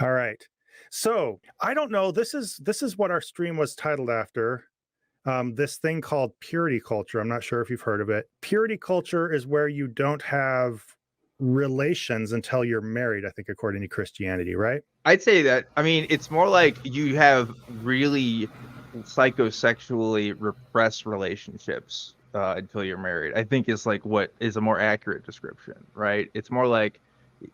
All right. So I don't know. This is what our stream was titled after. This thing called purity culture. I'm not sure if you've heard of it. Purity culture is where you don't have relations until you're married, I think, according to Christianity, right? I'd say that. I mean, it's more like you have really psychosexually repressed relationships until you're married. I think is like what is a more accurate description, right? It's more like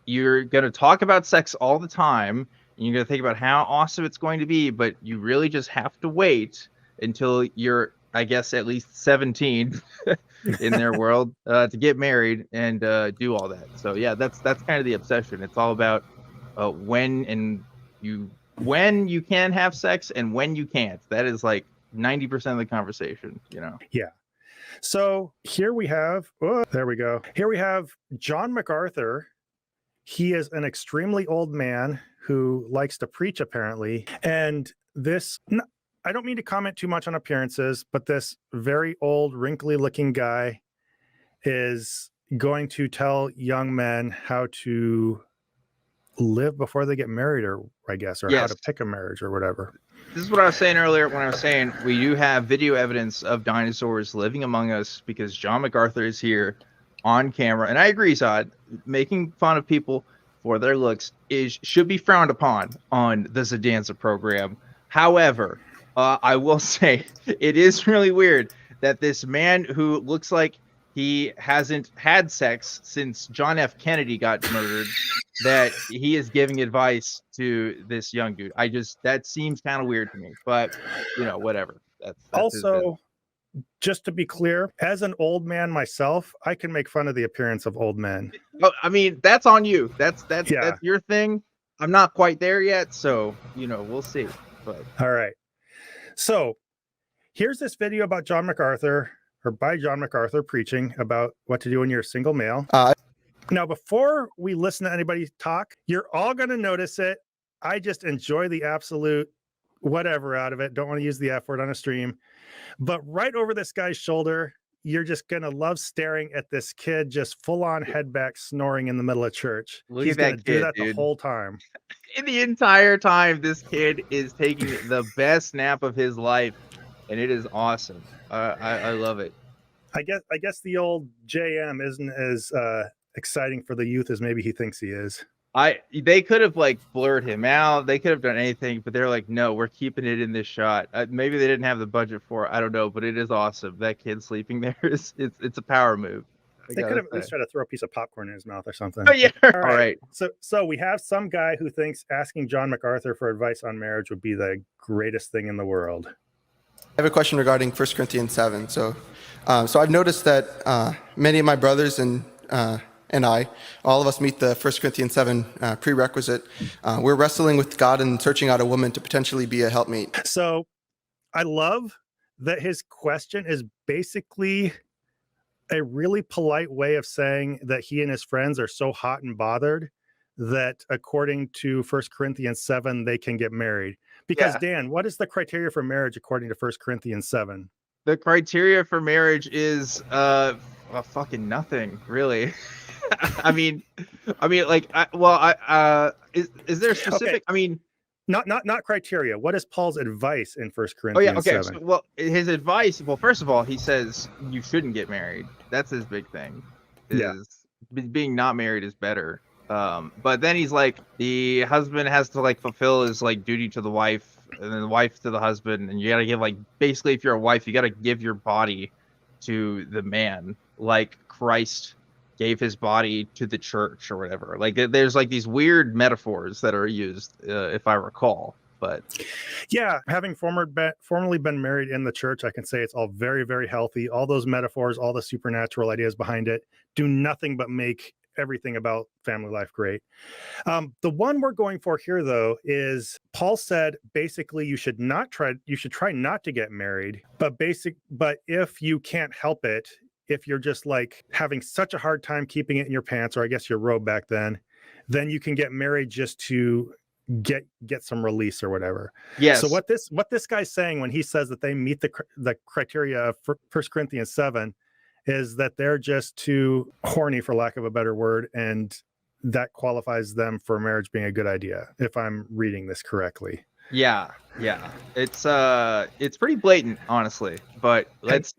you're gonna talk about sex all the time, and you're gonna think about how awesome it's going to be, but you really just have to wait until you're, I guess, at least 17 in their world to get married and do all that. So yeah, that's kind of the obsession. It's all about when you can have sex and when you can't. That is like 90% of the conversation, you know. Yeah. So here we have, oh, there we go. Here we have John MacArthur. He is an extremely old man who likes to preach, apparently. And this, I don't mean to comment too much on appearances, but this very old, wrinkly looking guy is going to tell young men how to live before they get married, or I guess, or how to pick a marriage or whatever. This is what I was saying earlier when I was saying we do have video evidence of dinosaurs living among us because John MacArthur is here on camera. And I agree, Zod, making fun of people for their looks should be frowned upon on the Zadanza program. However, I will say it is really weird that this man who looks like he hasn't had sex since John F. Kennedy got murdered, that he is giving advice to this young dude. That seems kind of weird to me, but you know, whatever. That's also, just to be clear, as an old man myself, I can make fun of the appearance of old men. Oh, I mean, that's on you. That's your thing. I'm not quite there yet, so you know, we'll see. But all right. So here's this video about John MacArthur, or by John MacArthur, preaching about what to do when you're a single male. Now, before we listen to anybody talk, you're all going to notice it. I just enjoy the absolute whatever out of it. Don't want to use the F word on a stream. But right over this guy's shoulder, you're just going to love staring at this kid just full on head back snoring in the middle of church. He's going to do that the whole time. The entire time, this kid is taking the best nap of his life, and it is awesome. I love it. I guess the old JM isn't as exciting for the youth as maybe he thinks he is. They could have like blurred him out. They could have done anything, but they're like, no, we're keeping it in this shot. Maybe they didn't have the budget for it. I don't know, but it is awesome. That kid sleeping there it's a power move. They could have at least tried to throw a piece of popcorn in his mouth or something. Oh yeah. All right. So we have some guy who thinks asking John MacArthur for advice on marriage would be the greatest thing in the world. I have a question regarding 1 Corinthians 7. So I've noticed that many of my brothers and I, all of us meet the 1 Corinthians 7 prerequisite. We're wrestling with God and searching out a woman to potentially be a helpmate. So I love that his question is basically a really polite way of saying that he and his friends are so hot and bothered that according to 1 Corinthians 7, they can get married. Because Dan, what is the criteria for marriage according to 1 Corinthians 7? The criteria for marriage is fucking nothing, really. I mean, like, is there specific? Okay. I mean, not criteria. What is Paul's advice in 1 Corinthians 7? So, well, his advice. Well, first of all, he says you shouldn't get married. That's his big thing. Being not married is better. But then he's like, the husband has to like fulfill his like duty to the wife, and then the wife to the husband, and you gotta give like basically if you're a wife, you gotta give your body to the man, like Christ gave his body to the church or whatever. Like there's like these weird metaphors that are used, if I recall. But yeah, having formerly been married in the church, I can say it's all very, very healthy. All those metaphors, all the supernatural ideas behind it do nothing but make everything about family life great. The one we're going for here, though, is Paul said basically you should try not to get married, but if you can't help it, if you're just like having such a hard time keeping it in your pants, or I guess your robe back then you can get married just to get some release or whatever. Yes. So what this guy's saying when he says that they meet the criteria of 1 Corinthians 7 is that they're just too horny, for lack of a better word, and that qualifies them for marriage being a good idea, if I'm reading this correctly. Yeah, it's pretty blatant, honestly. But let's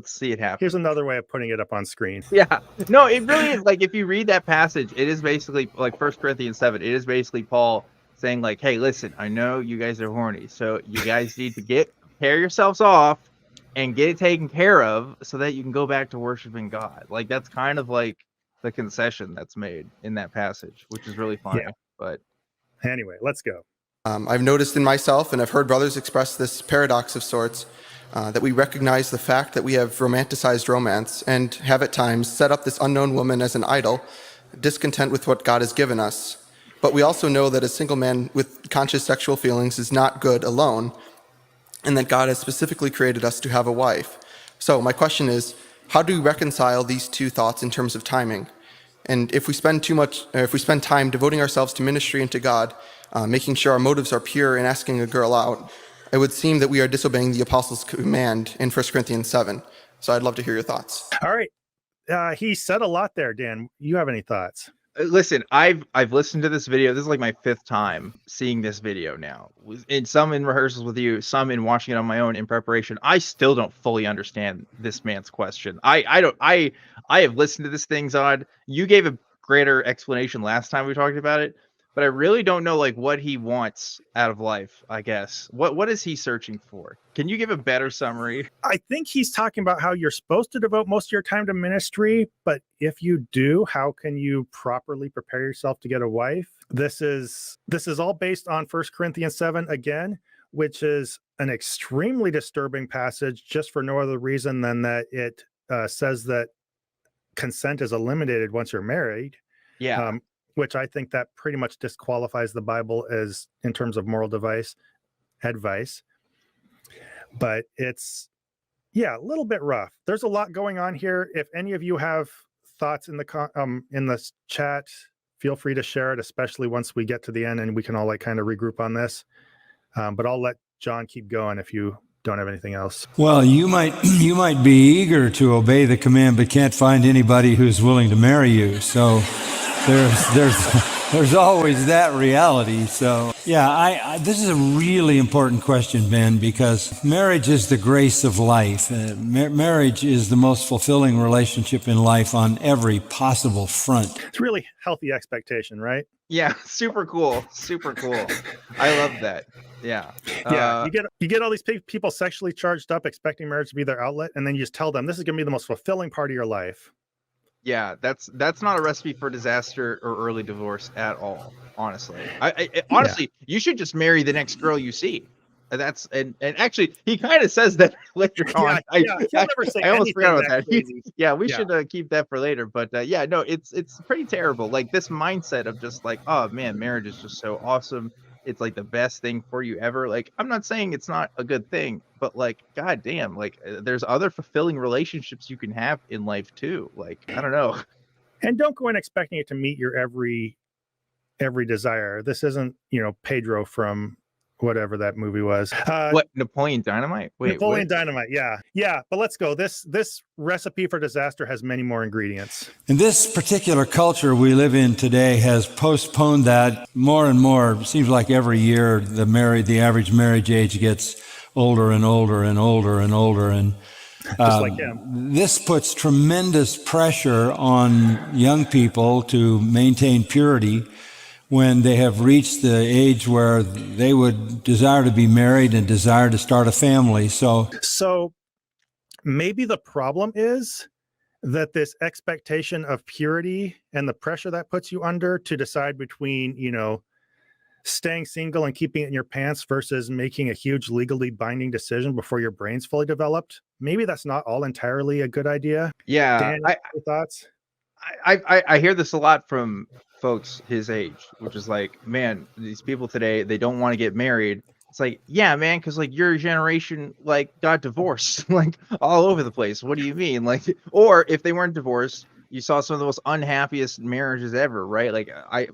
see it happen. Here's another way of putting it up on screen. Yeah, no, it really is. Like, if you read that passage, it is basically like 1 Corinthians 7. It is basically Paul saying, like, hey, listen, I know you guys are horny, so you guys need to tear yourselves off and get it taken care of so that you can go back to worshiping God. Like, that's kind of like the concession that's made in that passage, which is really funny. Yeah. But anyway, let's go. I've noticed in myself, and I've heard brothers express this paradox of sorts, that we recognize the fact that we have romanticized romance and have at times set up this unknown woman as an idol, discontent with what God has given us. But we also know that a single man with conscious sexual feelings is not good alone, and that God has specifically created us to have a wife. So my question is, how do we reconcile these two thoughts in terms of timing? And if we spend time devoting ourselves to ministry and to God, making sure our motives are pure and asking a girl out, it would seem that we are disobeying the apostles' command in 1 Corinthians 7. So I'd love to hear your thoughts. All right. He said a lot there, Dan. You have any thoughts? Listen, I've listened to this video. This is like my 5th time seeing this video now. Some in rehearsals with you, some in watching it on my own in preparation. I still don't fully understand this man's question. I have listened to this thing, Zod. You gave a greater explanation last time we talked about it, but I really don't know like what he wants out of life, I guess. What is he searching for? Can you give a better summary? I think he's talking about how you're supposed to devote most of your time to ministry, but if you do, how can you properly prepare yourself to get a wife? This is all based on 1 Corinthians 7 again, which is an extremely disturbing passage just for no other reason than that it says that consent is eliminated once you're married. Yeah. Which I think that pretty much disqualifies the Bible as in terms of moral advice. But it's, a little bit rough. There's a lot going on here. If any of you have thoughts in the chat, feel free to share it, especially once we get to the end and we can all like kind of regroup on this. But I'll let John keep going if you don't have anything else. Well, you might be eager to obey the command, but can't find anybody who's willing to marry you. So there's always that reality. So yeah, this is a really important question, Ben, because marriage is the grace of life. Marriage is the most fulfilling relationship in life on every possible front. It's really healthy expectation, right? Yeah, super cool. I love that. Yeah. You get all these people sexually charged up, expecting marriage to be their outlet, and then you just tell them this is going to be the most fulfilling part of your life. Yeah, that's not a recipe for disaster or early divorce at all. Honestly, honestly, you should just marry the next girl you see. That's and actually, he kind of says that later on. I almost forgot about that. We should keep that for later. But no, it's pretty terrible. Like this mindset of just like, oh man, marriage is just so awesome. It's like the best thing for you ever. Like, I'm not saying it's not a good thing, but like, goddamn, like there's other fulfilling relationships you can have in life too. Like, I don't know. And don't go in expecting it to meet your every desire. This isn't, Pedro from whatever that movie was. What, Napoleon Dynamite? Wait, Napoleon Dynamite. Yeah. But let's go. This recipe for disaster has many more ingredients. And this particular culture we live in today has postponed that more and more. It seems like every year the average marriage age gets older and older and older and older. And just like him. This puts tremendous pressure on young people to maintain purity when they have reached the age where they would desire to be married and desire to start a family. So maybe the problem is that this expectation of purity and the pressure that puts you under to decide between, staying single and keeping it in your pants versus making a huge legally binding decision before your brain's fully developed. Maybe that's not all entirely a good idea. Yeah. Dan, your thoughts? I hear this a lot from folks his age, which is like, man, these people today, they don't want to get married. It's like, yeah, man, because like your generation like got divorced like all over the place. What do you mean? Like, or if they weren't divorced, you saw some of the most unhappiest marriages ever, right? Like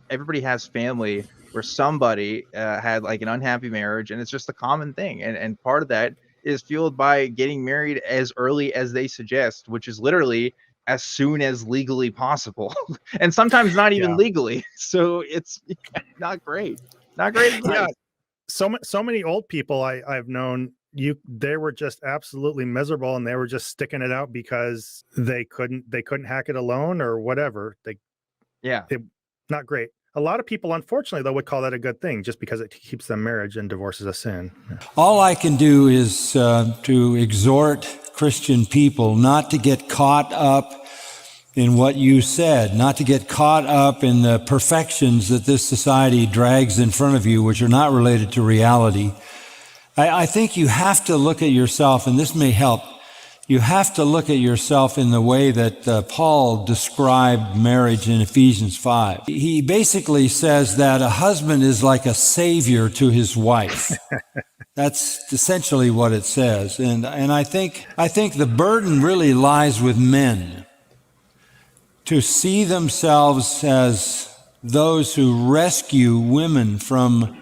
everybody has family where somebody had like an unhappy marriage, and it's just a common thing. And part of that is fueled by getting married as early as they suggest, which is literally as soon as legally possible, and sometimes not even Yeah. legally. So it's not great. Not great advice. Yeah. So many old people I've known, they were just absolutely miserable, and they were just sticking it out because they couldn't hack it alone or whatever. Yeah. Not great. A lot of people, unfortunately, though, would call that a good thing just because it keeps them marriage, and divorce is a sin. All I can do is to exhort Christian people not to get caught up in what you said, not to get caught up in the perfections that this society drags in front of you, which are not related to reality. I think you have to look at yourself, and this may help. You have to look at yourself in the way that Paul described marriage in Ephesians 5. He basically says that a husband is like a savior to his wife. That's essentially what it says. And I think the burden really lies with men to see themselves as those who rescue women from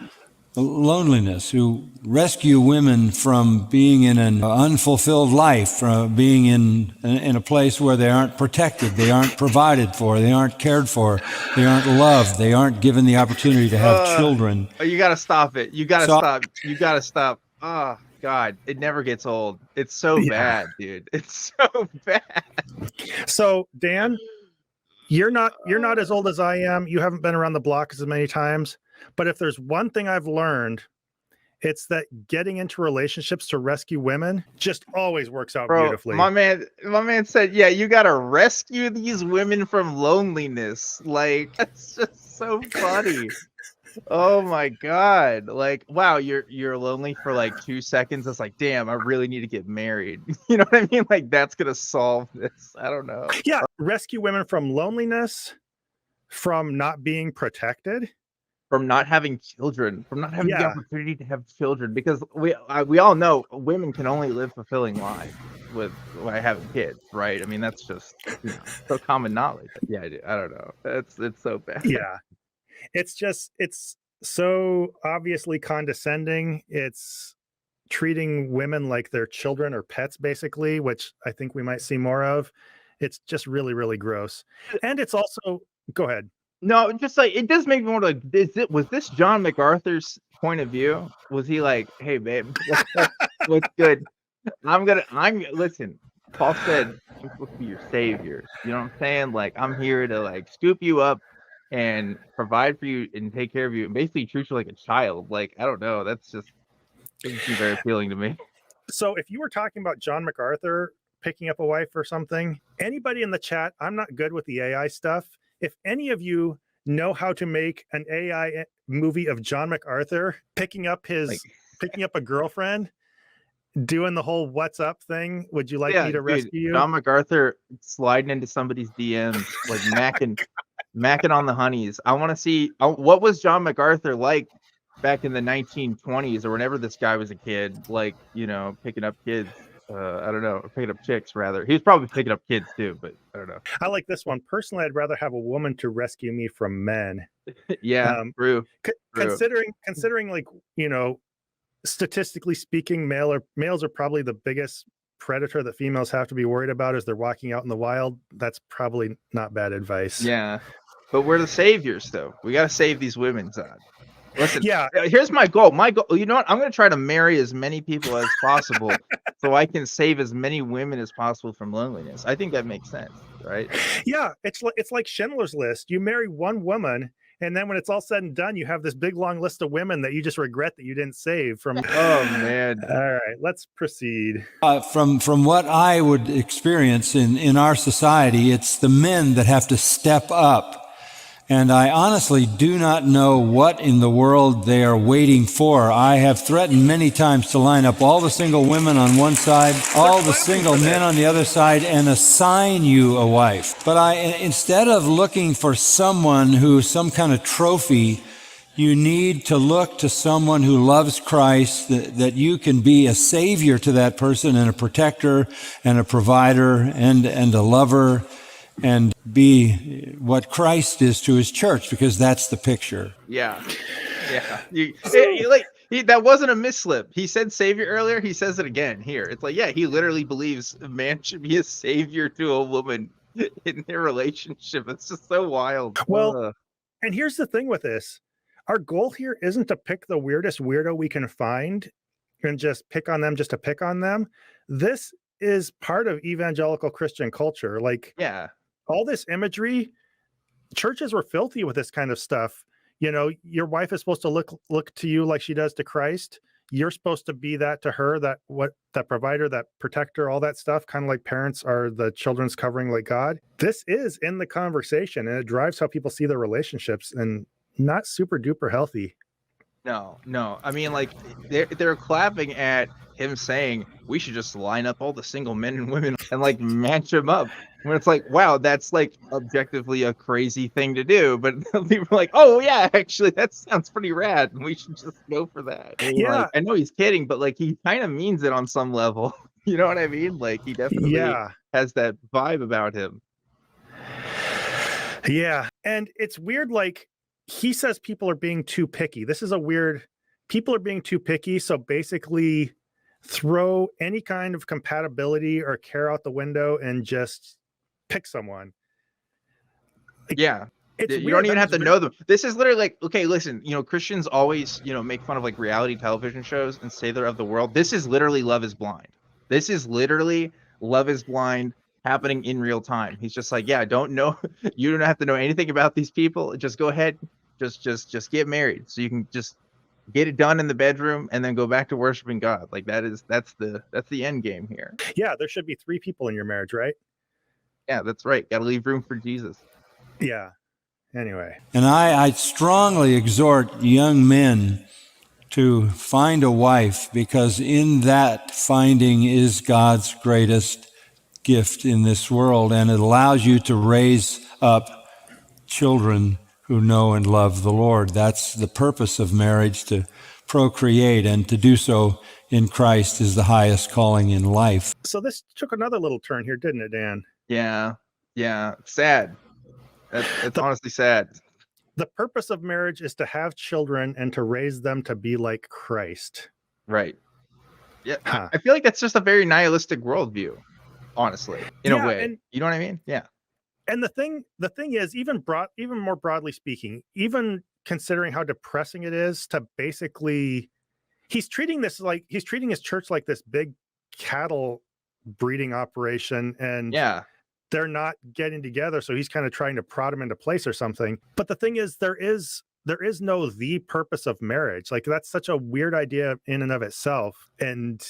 loneliness, who rescue women from being in an unfulfilled life, from being in a place where they aren't protected, they aren't provided for, they aren't cared for, they aren't loved, they aren't given the opportunity to have children. You got to stop it. You got to stop. You got to stop. Oh God, it never gets old. It's so bad, dude. It's so bad. So Dan, you're not as old as I am. You haven't been around the block as many times. But if there's one thing I've learned, it's that getting into relationships to rescue women just always works out beautifully. My man said, yeah, you got to rescue these women from loneliness. Like, that's just so funny. Oh my God. Like, wow, you're lonely for like 2 seconds. It's like, damn, I really need to get married. You know what I mean? Like, that's going to solve this. I don't know. Yeah. Rescue women from loneliness, from not being protected, from not having children, from not having the opportunity to have children, because we all know women can only live fulfilling lives by having kids, right? I mean, that's just so common knowledge. Yeah, I don't know. It's so bad. Yeah, it's so obviously condescending. It's treating women like they're children or pets, basically, which I think we might see more of. It's just really, really gross. And it's also, go ahead. No, just like, it does make me wonder, like, was this John MacArthur's point of view? Was he like, hey babe, what's good? Listen, Paul said I'm supposed to be your savior. You know what I'm saying? Like, I'm here to like scoop you up and provide for you and take care of you and basically treat you like a child. Like, I don't know. That's just doesn't seem very appealing to me. So if you were talking about John MacArthur picking up a wife or something, anybody in the chat, I'm not good with the AI stuff. If any of you know how to make an AI movie of John MacArthur picking up a girlfriend, doing the whole "what's up" thing, would you like me to rescue you? John MacArthur sliding into somebody's DMs, like macking on the honeys. I want to see what was John MacArthur like back in the 1920s or whenever this guy was a kid, like, picking up kids. I don't know, picking up chicks rather. He was probably picking up kids too, but I don't know. I like this one. Personally, I'd rather have a woman to rescue me from men. Yeah, true. Considering like, statistically speaking, males are probably the biggest predator that females have to be worried about as they're walking out in the wild. That's probably not bad advice. Yeah, but we're the saviors, though. We got to save these women, Zod. Listen, yeah. Here's my goal. You know what? I'm going to try to marry as many people as possible so I can save as many women as possible from loneliness. I think that makes sense, right? Yeah, it's like Schindler's List. You marry one woman, and then when it's all said and done, you have this big long list of women that you just regret that you didn't save from. Oh man! All right, let's proceed. From what I would experience in our society, it's the men that have to step up. And I honestly do not know what in the world they are waiting for. I have threatened many times to line up all the single women on one side, all the single men on the other side, and assign you a wife. But instead of looking for someone who's some kind of trophy, you need to look to someone who loves Christ, that you can be a savior to that person and a protector and a provider and a lover, and be what Christ is to his church, because that's the picture. Yeah. That wasn't a misslip. He said savior earlier. He says it again here. It's like, yeah, he literally believes a man should be a savior to a woman in their relationship. It's just so wild. Well, Ugh. and here's the thing with this. Our goal here isn't to pick the weirdest weirdo we can find and just pick on them just to pick on them. This is part of evangelical Christian culture. Like Yeah. all this imagery, churches were filthy with this kind of stuff. You know, your wife is supposed to look to you like she does to Christ. You're supposed to be that to her, that provider, that protector, all that stuff, kind of like parents are the children's covering like God. This is in the conversation and it drives how people see their relationships, and not super duper healthy. No. I mean, like they're clapping at him saying we should just line up all the single men and women and like match them up. When it's like, wow, that's like objectively a crazy thing to do, but people are like, oh yeah, actually that sounds pretty rad, and we should just go for that. And Yeah. like, I know he's kidding, but like he kind of means it on some level. You know what I mean? Like he definitely Yeah. has that vibe about him. Yeah. And it's weird. Like he says people are being too picky. This is a weird, people are being too picky. So basically throw any kind of compatibility or care out the window and just pick someone. Like, Yeah. it's You weird. don't even That have was to very- know them. This is literally like, okay, listen, you know, Christians always, you know, make fun of like reality television shows and say they're of the world. This is literally Love is Blind. This is literally Love is Blind happening in real time. He's just like, yeah, don't know. You don't have to know anything about these people. Just go ahead. Just get married. So you can just get it done in the bedroom and then go back to worshiping God. Like that's the end game here. Yeah, there should be 3 people in your marriage, right? Yeah, that's right. Got to leave room for Jesus. Yeah. Anyway. And I strongly exhort young men to find a wife, because in that finding is God's greatest gift in this world, and it allows you to raise up children who know and love the Lord. That's the purpose of marriage, to procreate, and to do so in Christ is the highest calling in life. So this took another little turn here, didn't it, Dan? Yeah. Sad. That's honestly sad. The purpose of marriage is to have children and to raise them to be like Christ. Right. Yeah. Huh. I feel like that's just a very nihilistic worldview, honestly, in Yeah, a way. and- You know what I mean? Yeah. And the thing is, even more broadly speaking, even considering how depressing it is to basically, he's treating his church like this big cattle breeding operation, and Yeah. they're not getting together. So he's kind of trying to prod them into place or something. But the thing is, there is no the purpose of marriage. Like that's such a weird idea in and of itself, and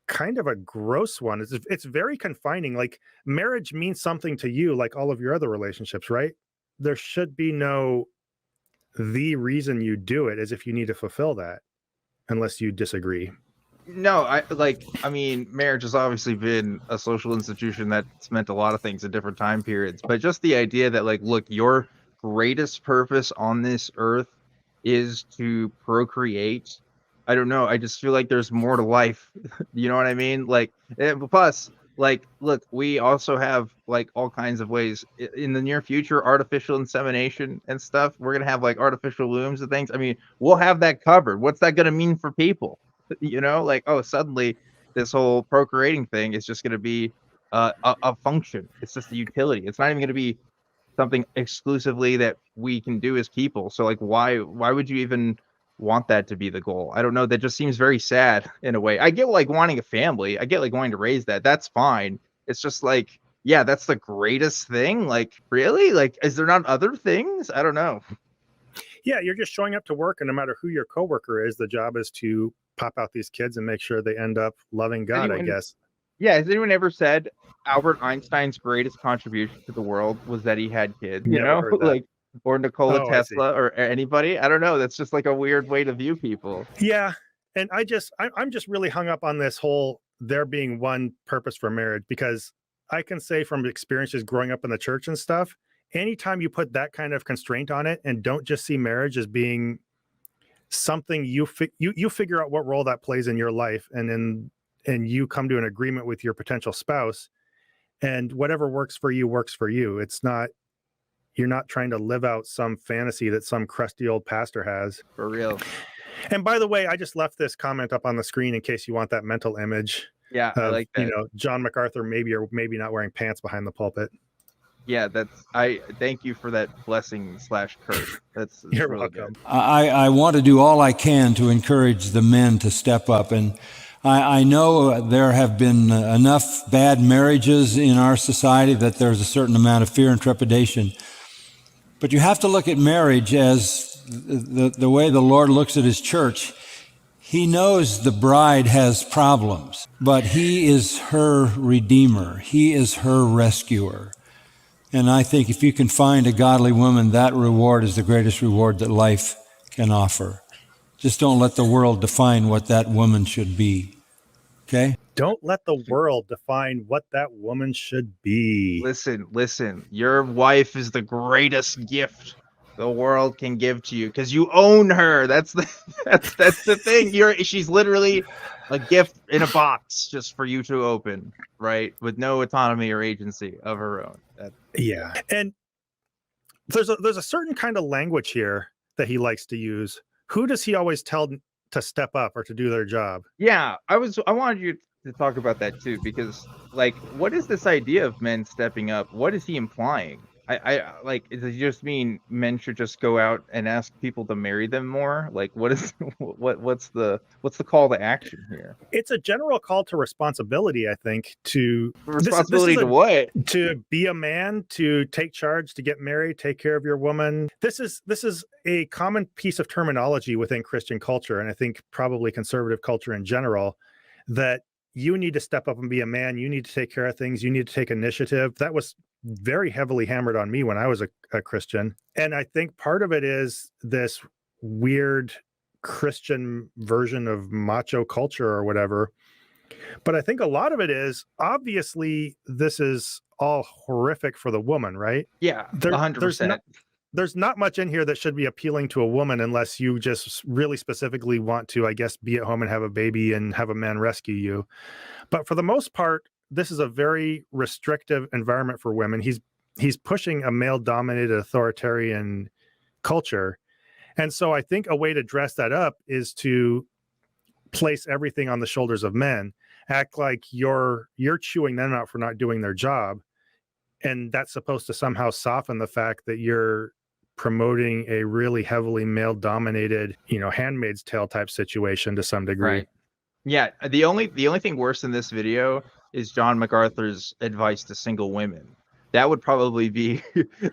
kind of a gross one. It's very confining. Like marriage means something to you, like all of your other relationships, right? There should be no the reason you do it is if you need to fulfill that, unless you disagree. No, I mean, marriage has obviously been a social institution that's meant a lot of things at different time periods, but just the idea that like, look, your greatest purpose on this earth is to procreate. I don't know. I just feel like there's more to life. You know what I mean? Like, plus, like, look, we also have like all kinds of ways in the near future, artificial insemination and stuff. We're going to have like artificial wombs and things. I mean, we'll have that covered. What's that going to mean for people? You know, like, oh, suddenly this whole procreating thing is just going to be a function. It's just a utility. It's not even going to be something exclusively that we can do as people. So like, why would you even want that to be the goal? I don't know. That just seems very sad in a way. I get like wanting a family. I get like wanting to raise that. That's fine. It's just like, yeah, that's the greatest thing. Like, really? Like, is there not other things? I don't know. Yeah, you're just showing up to work, and no matter who your coworker is, the job is to pop out these kids and make sure they end up loving God, I guess. Yeah, has anyone ever said Albert Einstein's greatest contribution to the world was that he had kids? You Never know, heard that. like, or Nikola Oh, I see. Tesla or anybody? I don't know. That's just like a weird way to view people. Yeah, and I'm just really hung up on this whole there being one purpose for marriage, because I can say from experiences growing up in the church and stuff, anytime you put that kind of constraint on it and don't just see marriage as being something you figure out what role that plays in your life, and you come to an agreement with your potential spouse, and whatever works for you. It's not, you're not trying to live out some fantasy that some crusty old pastor has. For real. And by the way, I just left this comment up on the screen in case you want that mental image Yeah, I of, like that. John MacArthur maybe or maybe not wearing pants behind the pulpit. Yeah, I thank you for that blessing / curse. That's You're really welcome. good. I want to do all I can to encourage the men to step up. And I know there have been enough bad marriages in our society that there's a certain amount of fear and trepidation. But you have to look at marriage as the way the Lord looks at his church. He knows the bride has problems, but he is her redeemer. He is her rescuer. And I think if you can find a godly woman, that reward is the greatest reward that life can offer. Just don't let the world define what that woman should be. Okay? Don't let the world define what that woman should be. Listen. Your wife is the greatest gift the world can give to you because you own her. That's the thing. She's literally a gift in a box just for you to open, right? With no autonomy or agency of her own. Yeah. And there's a certain kind of language here that he likes to use. Who does he always tell to step up or to do their job? Yeah, I wanted you to talk about that too, because like, what is this idea of men stepping up? What is he implying? I like, does he just mean men should just go out and ask people to marry them more? Like, what is what's the call to action here? It's a general call to responsibility, I think, to Responsibility to what? To be a man, to take charge, to get married, take care of your woman. This is a common piece of terminology within Christian culture, and I think probably conservative culture in general, that you need to step up and be a man. You need to take care of things. You need to take initiative. That was very heavily hammered on me when I was a Christian. And I think part of it is this weird Christian version of macho culture or whatever. But I think a lot of it is, obviously, this is all horrific for the woman, right? Yeah, 100%. There's not much in here that should be appealing to a woman unless you just really specifically want to, I guess, be at home and have a baby and have a man rescue you. But for the most part, this is a very restrictive environment for women. He's pushing a male-dominated authoritarian culture. And so I think a way to dress that up is to place everything on the shoulders of men, act like you're chewing them out for not doing their job. And that's supposed to somehow soften the fact that you're promoting a really heavily male-dominated, Handmaid's Tale type situation to some degree. Right. Yeah, the only thing worse in this video is John MacArthur's advice to single women. That would probably be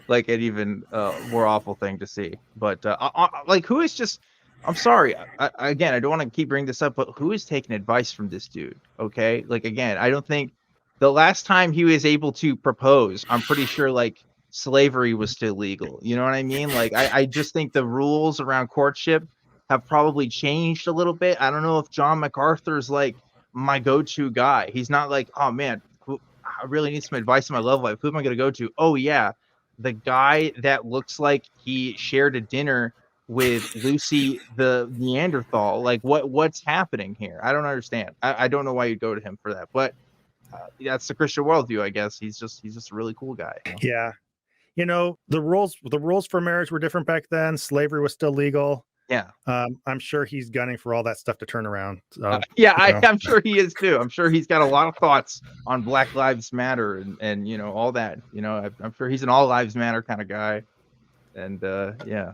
like an even more awful thing to see. But like, who is just? I'm sorry. Again, I don't want to keep bringing this up, but who is taking advice from this dude? Okay, like, again, I don't think the last time he was able to propose, I'm pretty sure like slavery was still legal. You know what I mean? Like, I just think the rules around courtship have probably changed a little bit. I don't know if John MacArthur's like my go-to guy. He's not like, oh man, I really need some advice in my love life. Who am I going to go to? Oh yeah, the guy that looks like he shared a dinner with Lucy the Neanderthal. Like, what's happening here? I don't understand. I don't know why you'd go to him for that, but that's the Christian worldview, I guess. He's just a really cool guy. Yeah, the rules for marriage were different back then. Slavery was still legal. Yeah. I'm sure he's gunning for all that stuff to turn around. Yeah, I'm sure he is too. I'm sure he's got a lot of thoughts on Black Lives Matter and all that. I'm sure he's an all lives matter kind of guy. And yeah.